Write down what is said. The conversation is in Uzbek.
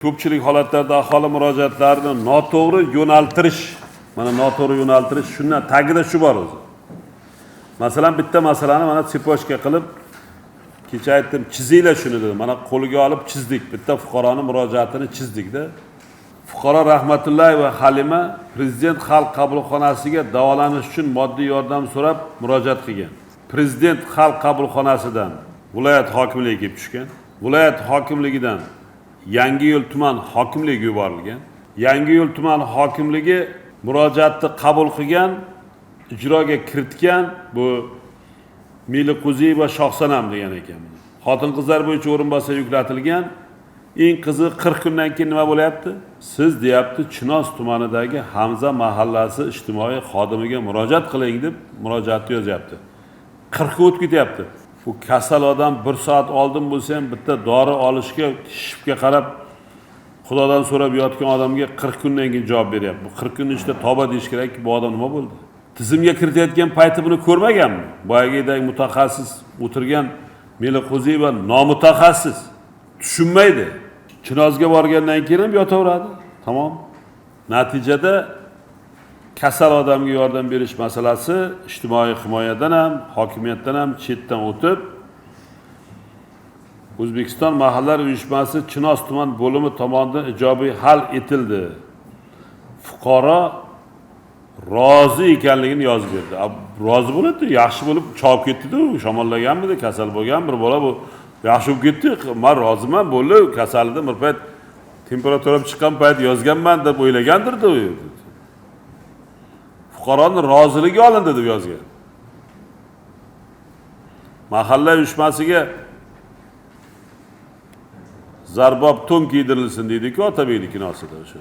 Ko'pchilik holatlarda aholi murojaatlarini noto'g'ri yo'naltirish, mana noto'g'ri yo'naltirish shundan tagida shu bor o'zi. Masalan, bitta masalani mana sepochka qilib, kecha aytdim, chizinglar shuni dedim. Mana qo'lga olib chizdik. Bitta fuqaroning murojaatini chizdikda. Fuqaro Rahmatullayev va Halima Prezident xalq qabulxonasiga davolanish uchun moddiy yordam so'rab murojaat qilgan. Prezident xalq qabulxonasidan viloyat hokimligiga kelib tushgan. Viloyat hokimligidan Yangiyo'l tuman hokimligiga yuborilgan. Yangiyo'l tuman hokimligi murojaatni qabul qilgan, ijroga kiritgan bu Meliqo'ziyeva Shohsanam degan ekan. Xotin-qizlar bo'yicha o'rinbosar yuklatilgan. Eng qizi 40 kundan keyin nima bo'lyapti? Siz deyapti, Chinoz tumanidagi Hamza mahallasi ijtimoiy xodimiga murojaat qiling deb murojaatni yozyapti. 40 kun o'tib ketyapti. Bu kasal odam 1 soat oldin bo'lsa ham bitta dori olishga, shifga qarab Xudodan so'rab yotgan odamga 40 kundan keyin javob beryapti. Bu 40 kun ichida tavba deyish kerakki, bu odam nima bo'ldi? Tizimga kiritayotgan payti buni ko'rmaganmi? Boyagidagi mutaxassis o'tirgan Meliqo'ziyeva nomutaxassis. Tushunmaydi. Chinozga borgandan keyin ham yotaveradi. Tamom. Natijada kasal odamga yordam berish masalasi ijtimoiy himoyadan ham, hokimiyatdan ham chetdan o'tib, O'zbekiston mahallar uyushmasi Chinoz tuman bo'limi tomonidan ijobiy hal etildi. Fuqaro rozi ekanligini yozib berdi. Rozi bo'ladi, yaxshi bo'lib chopib ketdi-da, shamollaganmidi, kasal bo'lgan bir bola bu yaxshi bo'lib ketdi. Men roziman, bo'ldi, kasalida bir payt temperaturam chiqqan payt yozganman deb o'ylagandir-da u. Fuqaroning roziligi olindi deb yozgan. Mahalla uyushmasiga zarbob to'n kiydirilsin deydi-ku, Otabekning kinosida o'sha.